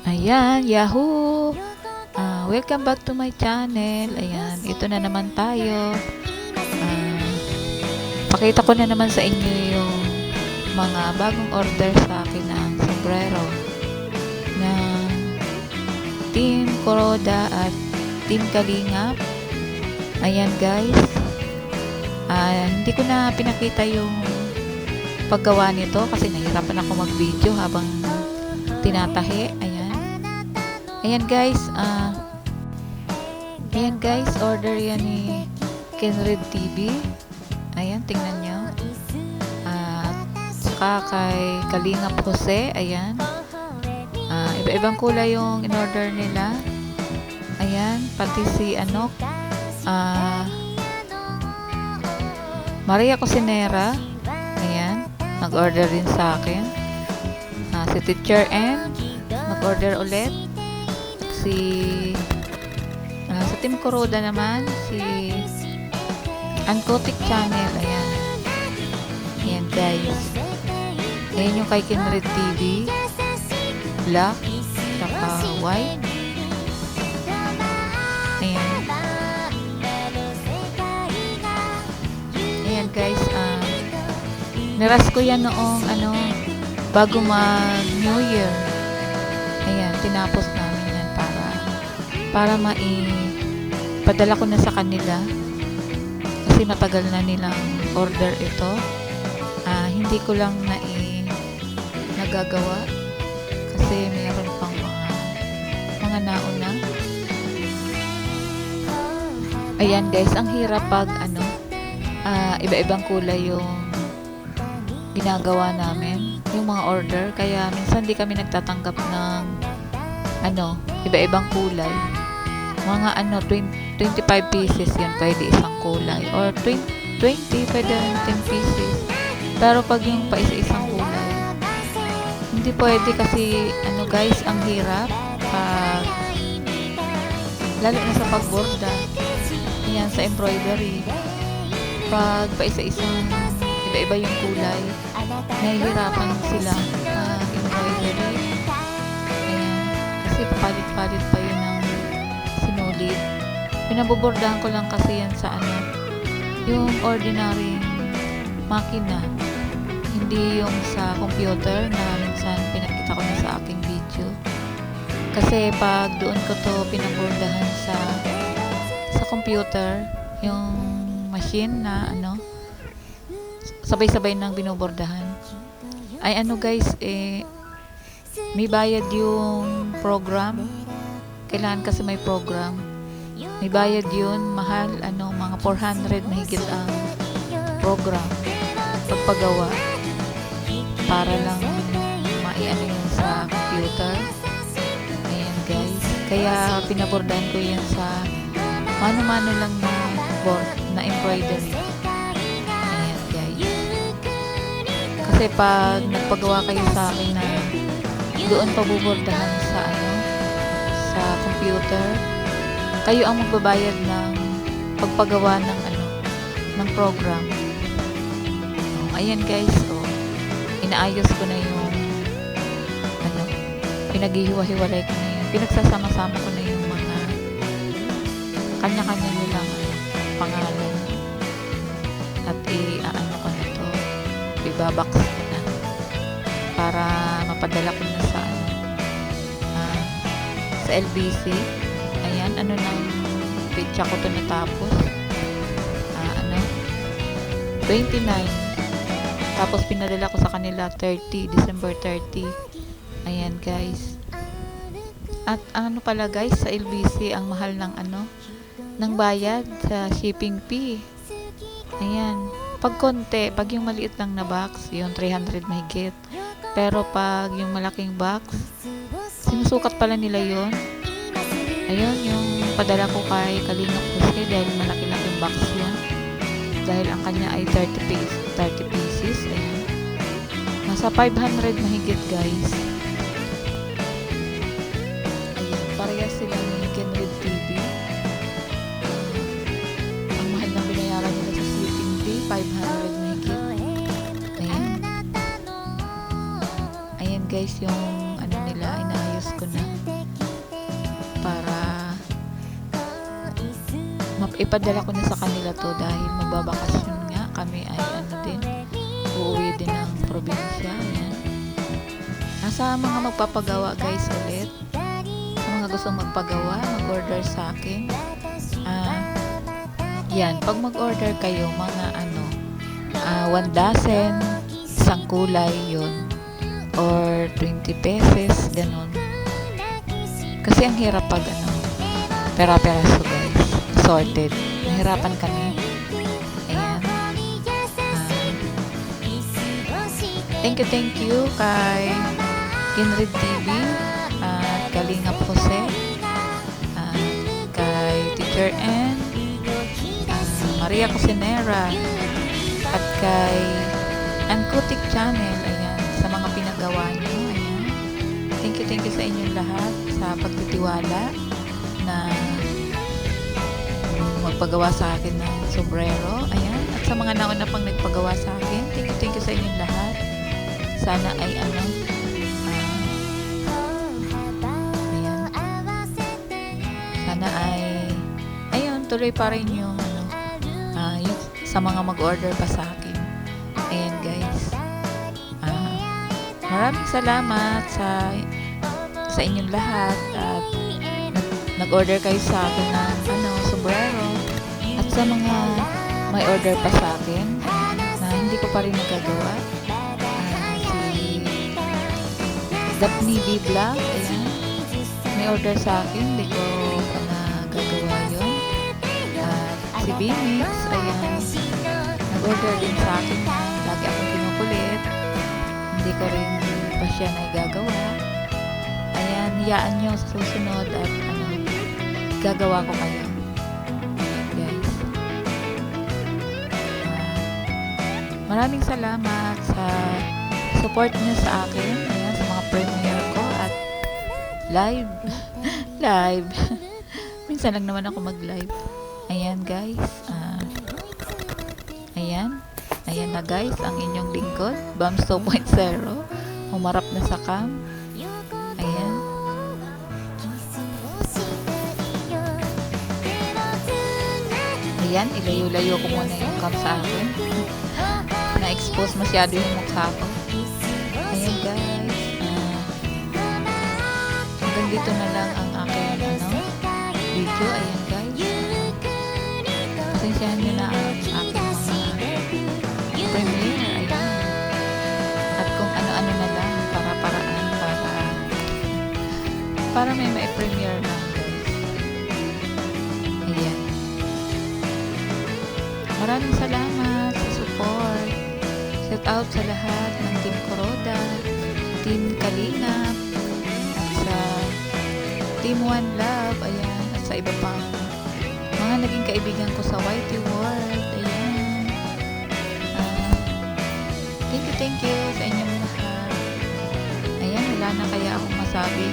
Ayan, Yahoo! Welcome back to my channel. Ayan, ito na naman tayo. Pakita ko na naman sa inyo yung mga bagong order sa akin ng sombrero ng Team Kuroda at Team Kalingap. Ayan guys. Hindi ko na pinakita yung paggawa nito kasi nahirapan ako mag-video habang tinatahi. Ayan guys, order yan ni Kenred TV. Ayan, tingnan nyo. Saka kay Kalingap Jose, ayan. Iba-ibang kulay yung in-order nila. Ayan, pati si Maria Cosinera. Ayan, nag-order din sa akin. Si Teacher N, nag-order ulit. Sa Team Kuroda naman, si Uncotic Channel. Ayan. Ayan guys. Ayan yung kay Kenred TV. Black. Saka white. Ayan. Ayan guys. Niras ko yan noong bago mag-New Year. Ayan. Tinapos namin yan para padala ko na sa kanila kasi matagal na nilang order ito. Hindi ko lang nagagawa kasi mayroon pang mga nauna. Ayan guys, ang hirap pag iba-ibang kulay yung ginagawa namin, yung mga order, kaya minsan di kami nagtatanggap ng iba-ibang kulay. Mga 25 pieces yun, pwede isang kulay. Or 20, pwede rin 10 pieces. Pero pag yung pa isa-isang kulay, hindi pwede kasi, guys, ang hirap. Lalo na sa pagborda. Yan, sa embroidery. Pag pa isa-isang, iba-iba yung kulay, nahihirapan sila embroidery. Ayan, kasi papalit-palit pa yun ng sinulit. Pinabobordahan ko lang kasi yan sa yung ordinary makina, hindi yung sa computer na minsan pinakita ko na sa aking video. Kasi pag doon ko to pinabordahan sa computer, yung machine na sabay-sabay nang binobordahan, ay guys, may bayad yung program. Kailangan kasi may program. May bayad yun, mahal, mga 400 mahigit ang program pagpagawa para lang yun sa computer. Ayan guys, kaya pinabordahan ko yan sa mano-mano lang na board na embroidery. Ayan guys, kasi pag nagpagawa kayo sa akin na doon pabubordahan sa computer, kayo ang magbabayad ng pagpagawa ng program. Ayan guys, inaayos ko na yung pinaghihiwa-hiwalay ko na yung pinagsasama-sama ko na yung mga kanya-kanya nilang pangalan at ko na to, ibabox ko na para mapadala ko na sa LBC. Ayan, nang pizza ko to natapos 29, tapos pinadala ko sa kanila December 30. Ayan guys, at pala guys, sa LBC ang mahal ng ng bayad sa shipping fee. Ayan, pag konti, pag yung maliit lang na box, yung 300 mahigit, pero pag yung malaking box, sinusukat pala nila yon. Ayun, yung padala ko kay Kalingap Jose dahil malaki lang yung box yun. Dahil ang kanya ay 30 pieces. Ayun. Nasa 500 mahigit guys. Ayun, parehas sila ni Kenred TV. Ang mahal na binayaran nila sa shipping fee, 500 mahigit. Ayan. Ayan guys, yung nila, inaayos ko na. ipadala ko na sa kanila to dahil magbabakasyon nga kami ay ano din, uuwi din ng probinsya. Ayan. Nasa mga magpapagawa guys ulit, sa mga gustong magpagawa, mag-order sa akin. Yan, pag mag-order kayo mga 1 dozen, isang kulay yun, or 20 pesos, ganun. Kasi ang hirap pag pera-peraso guys, sorted. Nahirapan kami. Ayan. Thank you kay Kinrid TV, Kalingap Jose, kay Teacher N, Maria Cosinera, at kay Ankutik Channel. Ayan, sa mga pinagawa nyo. Ayan. Thank you sa inyong lahat sa pagtitiwala na magpagawa sa akin ng sombrero. Ayan. At sa mga nauna pang nagpagawa sa akin, thank you sa inyong lahat. Sana ay ayan. Sana ay ayun, tuloy pa rin yung yung sa mga mag-order pa sa akin. Ayan guys. Maraming salamat sa inyong lahat at nag-order kayo sa akin ng sombrero, at sa mga may order pa sa akin na hindi ko pa rin nagagawa, si Daphne B Vlog, ayan, may order sa akin, hindi ko pa nagagawa yun. Si Bimix, ayan, nag-order din sa akin, lagi akong kinukulit, hindi ko rin pa siya nagagawa. Ayan, hiyaan nyo sa susunod at gagawa ko kayo. Ayan guys. Maraming salamat sa support nyo sa akin. Ayan, sa mga premiere ko at live. Live. Minsan lang naman ako mag-live. Ayan guys. Ayan na guys, ang inyong lingkod, Bams 2.0. Humarap na sa cam. Ayan. Ayan, ilayo-layo ko muna yung cam sa akin. Na-expose masyado yung mukha ko. Ayan guys. Hanggang dito na lang ang aking video. Ayan guys. Pasensyahan nyo na ang aking mga premiere. Ayan. At kung ano-ano na lang para may premiere lang guys. Ayan. Maraming salamat sa support. Shout out sa lahat ng Team Kuroda, Team Kalingap, at sa Team One Love, ayan, at sa iba pang mga naging kaibigan ko sa YT World. Ayan. Thank you sa inyong lahat. Ayan, wala na kaya akong masabi,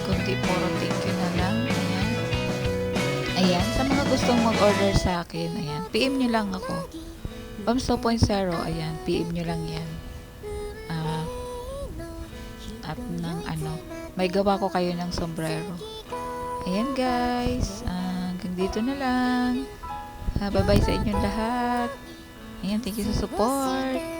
kundi puro thank you na lang. Ayan. Ayan, sa mga gustong mag-order sa akin, ayan, PM nyo lang ako. Bams 2.0, ayan, PM nyo lang yan. At may gawa ko kayo ng sombrero. Ayan guys, hanggang dito na lang. Bye-bye sa inyong lahat. Ayan, thank you sa support.